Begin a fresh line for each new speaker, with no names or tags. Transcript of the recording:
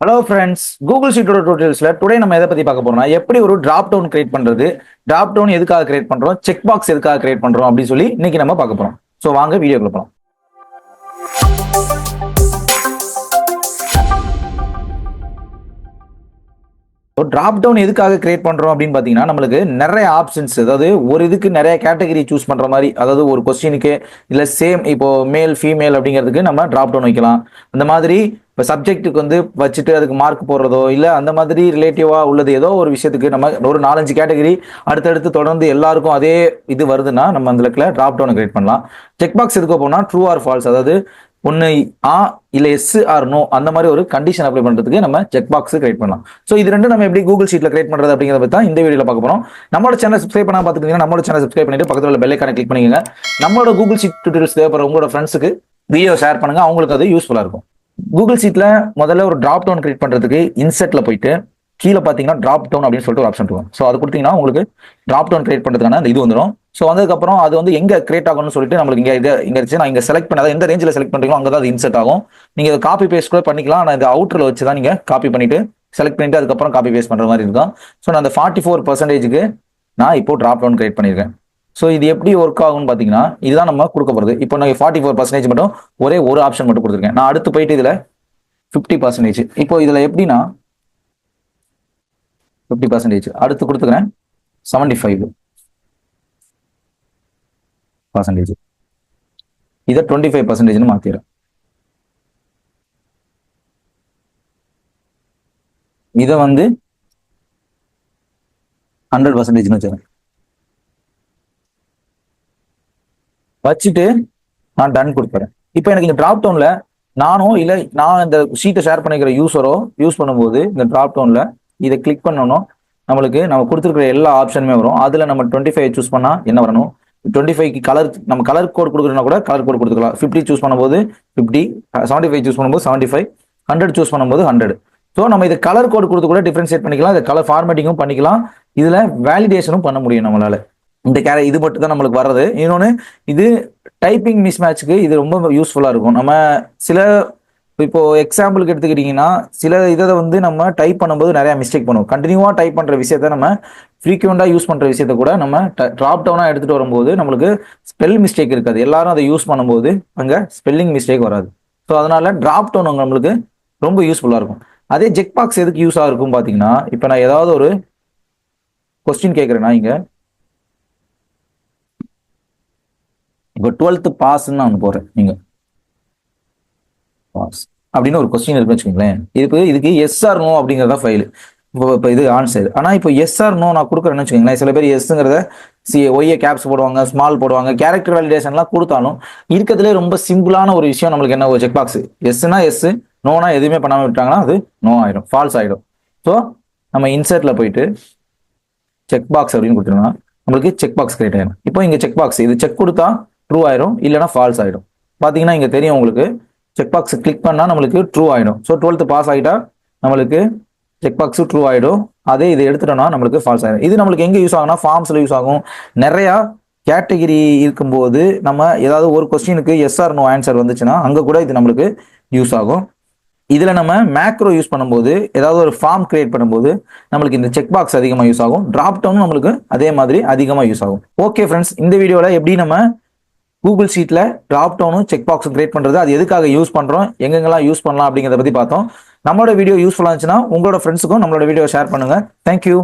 Hello friends, Google ஷீட்டோட டூட்டோரியல்ஸ்ல today நம்ம எதை பத்தி பார்க்க போறோம்னா எப்படி ஒரு டிராப் டவுன் கிரியேட் பண்றது, டிராப் டவுன் எதுக்காக கிரியேட் பண்றோம், செக் பாக்ஸ் எதுக்காக கிரியேட் பண்றோம் அப்படின்னு சொல்லி இன்னைக்கு நம்ம பார்க்க போறோம். ஸோ வாங்க வீடியோக்குள்ள போலாம். டிராப் டவுன் எதுக்காக கிரியேட் பண்றோம் அப்படின்னு பாத்தீங்கன்னா நம்மளுக்கு நிறைய ஆப்ஷன்ஸ், அதாவது ஒரு இதுக்கு நிறைய கேட்டகரி சூஸ் பண்ற மாதிரி, அதாவது ஒரு கொஸ்டினுக்கு இல்ல சேம் இப்போ மேல் ஃபீமேல் அப்படிங்கிறதுக்கு நம்ம டிராப் டவுன் வைக்கலாம். அந்த மாதிரி இப்போ சப்ஜெக்ட்டுக்கு வந்து வச்சுட்டு அதுக்கு மார்க் போடுறதோ இல்லை அந்த மாதிரி ரிலேட்டிவா உள்ளது ஏதோ ஒரு விஷயத்துக்கு நம்ம ஒரு 4-5 கேட்டகரி அடுத்தடுத்து தொடர்ந்து எல்லாருக்கும் அதே இது வருதுன்னா நம்ம அந்த டிராப் டவுன் கிரியேட் பண்ணலாம். செக் பாக்ஸ் எதுக்கு போனா ட்ரூ ஆர் ஃபால்ஸ், அதாவது ஒன்னு ஆ இல்ல எஸ் ஆர் நோ அந்த மாதிரி ஒரு கண்டிஷன் அப்ளை பண்றதுக்கு நம்ம செக் பாக்ஸ் கிரியேட் பண்ணலாம். ஸோ இது ரெண்டு நம்ம எப்படி கூகுள் ஷீட்ல கிரியேட் பண்றது அப்படிங்கிறத பத்தி தான் இந்த வீடியோல பார்க்க போறோம். நம்மளோட சேனல் சப்ஸ்கிரைப் பண்ணா பாத்துக்கிட்டீங்கன்னா நம்மளோட சேனல் சப்ஸ்கிரைப் பண்ணிட்டு பக்கத்துல உள்ள பெல் ஐகானை கிளிக் பண்ணிக்கங்க. நம்மளோட கூகுள் ஷீட் டியூட்டோரியல்ஸ் தேவைப்படுற உங்களோட ஃப்ரெண்ட்ஸுக்கு வீடியோ ஷேர் பண்ணுங்க, அவங்களுக்கு அது யூஸ்ஃபுல்லா இருக்கும். கூகுள் ஷீட்ல முதல்ல ஒரு டிராப் டவுன் கிரியேட் பண்றதுக்கு இன்செர்ட்ல போயிட்டு கீழே பார்த்தீங்கன்னா டிராப் டவுன் அப்படின்னு சொல்லிட்டு ஒரு ஆப்ஷன் இருக்கும். ஸோ அது கொடுத்தீங்கன்னா உங்களுக்கு டிராப் டவுன் கிரியேட் பண்ணுறதுக்கான அந்த இது வந்துடும். ஸோ வந்ததுக்கப்புறம் அது வந்து எங்கே கிரியேட் ஆகணும்னு சொல்லிட்டு நம்மளுக்கு இங்கே இருந்துச்சு. நான் இங்கே செலக்ட் பண்ணாத எந்த ரேஞ்சில் செலக்ட் பண்ணுறீங்களோ அங்கே தான் அது இன்செர்ட் ஆகும். நீங்கள் காப்பி பேஸ்ட் கூட பண்ணிக்கலாம். ஆனால் இந்த அவுட்டரில் வச்சு தான் நீங்கள் காப்பி பண்ணிட்டு செலக்ட் பண்ணிட்டு அதுக்கப்புறம் காப்பி பேஸ்ட் பண்ணுற மாதிரி இருக்கும். ஸோ நான் அந்த 44% நான் இப்போ டிராப் டவுன் கிரியேட் பண்ணியிருக்கேன். ஸோ இது எப்படி ஒர்க் ஆகும்னு பார்த்தீங்கன்னா இதுதான் நம்ம கொடுக்க போகிறது. இப்போ நான் 44% மட்டும் ஒரே ஒரு ஆப்ஷன் மட்டும் கொடுத்துருக்கேன். நான் அடுத்து போயிட்டு இதில் 50%. இப்போ இதில் எப்படின்னா 50% அடுத்து கொடுத்துக்கிறேன் 75%. இதை 25% மாத்திடுறேன். இதை வந்து 100% வச்சுறேன். வச்சுட்டு நான் டன் கொடுத்துறேன். இப்போ எனக்கு இந்த டிராப் டவுன்ல நானோ இல்ல நான் இந்த ஷீட்டை ஷேர் பண்ணிக்கிற யூஸரோ யூஸ் பண்ணும்போது இந்த டிராப் டவுன்ல இதை கிளிக் பண்ணணும். நம்மளுக்கு நம்ம கொடுத்துருக்கிற எல்லா ஆப்ஷனுமே வரும். அதுல நம்ம 25 சூஸ் பண்ணா என்ன வரணும், 25க்கு கலர் நம்ம கலர் கோட் கொடுக்குறோம்னா கூட கலர் கோட் கொடுத்துக்கலாம். 50 சூஸ் பண்ணும்போது 50, 75 சூஸ் பண்ணும்போது 75, 100 சூஸ் பண்ணும்போது 100. ஸோ நம்ம இதை கலர் கோட் கொடுத்து கூட டிஃபரன்ஷியேட் பண்ணிக்கலாம். இதை கலர் ஃபார்மேட்டிங்கும் பண்ணிக்கலாம். இதுல வேலிடேஷனும் பண்ண முடியும் நம்மளால. இந்த இது மட்டும் தான் நம்மளுக்கு வர்றது. இன்னொன்று, இது டைப்பிங் மிஸ் மேட்ச்க்கு இது ரொம்ப யூஸ்ஃபுல்லாக இருக்கும். நம்ம சில இப்போ எக்ஸாம்பிளுக்கு எடுத்துக்கிட்டிங்கன்னா சில இதை வந்து நம்ம டைப் பண்ணும்போது நிறைய மிஸ்டேக் பண்ணுவோம். கண்டினியூவாக டைப் பண்ணுற விஷயத்த நம்ம ஃப்ரீக்வெண்ட்டாக யூஸ் பண்ணுற விஷயத்த கூட நம்ம ட்ராப் டவுனாக எடுத்துகிட்டு வரும்போது நம்மளுக்கு ஸ்பெல் மிஸ்டேக் இருக்காது. எல்லாரும் அதை யூஸ் பண்ணும்போது அங்கே ஸ்பெல்லிங் மிஸ்டேக் வராது. ஸோ அதனால டிராப் டவுன் நம்மளுக்கு ரொம்ப யூஸ்ஃபுல்லாக இருக்கும். அதே செக் பாக்ஸ் எதுக்கு யூஸ் ஆகிருக்கும் பார்த்தீங்கன்னா, இப்போ நான் ஏதாவது ஒரு கொஸ்டின் கேட்குறேன்னா இங்கே இப்போ 12th பாஸ்ன்னு நான் போறேன். நீங்க பாஸ் அப்படின்னு ஒரு கொஸ்டின் இருக்குன்னு வச்சுக்கோங்களேன். இதுக்கு எஸ் ஆர் நோ அப்படிங்கிறதா ஃபைல். இப்போ இது ஆன்சர். ஆனா இப்போ எஸ் ஆர் நோ நான் கொடுக்குறேன்னு வச்சுக்கோங்களேன். சில பேர் எஸ்ங்கிறத ஒய்ஏ கேப்ஸ் போடுவாங்க, ஸ்மால் போடுவாங்க, கேரக்டர் வேலிடேஷன்லாம் கொடுத்தாலும் இருக்கிறதுலே ரொம்ப சிம்பிளான ஒரு விஷயம் நம்மளுக்கு என்ன, ஒரு செக் பாக்ஸ். எஸ்னா எஸ், நோனா எதுவுமே பண்ணாமல் விட்டாங்கன்னா அது நோ ஆயிடும், ஃபால்ஸ் ஆயிடும். ஸோ நம்ம இன்சர்ட்ல போயிட்டு செக் பாக்ஸ் அப்படின்னு கொடுத்துருந்தோம்னா நம்மளுக்கு செக் பாக்ஸ் கிரியேட் ஆயிடும். இப்போ இங்க செக் பாக்ஸ் இது செக் கொடுத்தா ட்ரூ ஆயிடும், இல்லைனா ஃபால்ஸ் ஆயிடும். பாத்தீங்கன்னா இங்க தெரியும் உங்களுக்கு, செக் பாக்ஸ் கிளிக் பண்ணா நம்மளுக்கு ட்ரூ ஆயிடும். ஸோ 12th பாஸ் ஆகிட்டா நம்மளுக்கு செக் பாக்ஸ் ட்ரூ ஆயிடும். அதே இது எடுத்துட்டோம்னா நம்மளுக்கு ஃபால்ஸ் ஆயிடும். இது நம்மளுக்கு எங்க யூஸ் ஆகும்னா ஃபார்ம்ஸ்ல யூஸ் ஆகும். நிறைய கேட்டகிரி இருக்கும்போது நம்ம ஏதாவது ஒரு கொஸ்டினுக்கு எஸ் ஆர் நோ ஆன்சர் வந்துச்சுன்னா அங்க கூட இது நம்மளுக்கு யூஸ் ஆகும். இதுல நம்ம மேக்ரோ யூஸ் பண்ணும்போது ஏதாவது ஒரு ஃபார்ம் கிரியேட் பண்ணும்போது நம்மளுக்கு இந்த செக் பாக்ஸ் அதிகமாக யூஸ் ஆகும். டிராப் டவுன் நம்மளுக்கு அதே மாதிரி அதிகமாக யூஸ் ஆகும். ஓகே ஃப்ரெண்ட்ஸ், இந்த வீடியோல எப்படி நம்ம கூகுள் ஷீட்ல டிராப் டவுனும் செக் பாக்ஸும் கிரியேட் பண்றது, அது எதுக்காக யூஸ் பண்றோம், எங்கெங்கெல்லாம் யூஸ் பண்ணலாம் அப்படிங்கிறத பத்தி பார்த்தோம். நம்மளோட வீடியோ யூஸ்ஃபுல்லா இருந்துச்சுன்னா உங்களோட ஃப்ரெண்ட்ஸுக்கும் நம்மளோட வீடியோ ஷேர் பண்ணுங்க. தேங்க்யூ.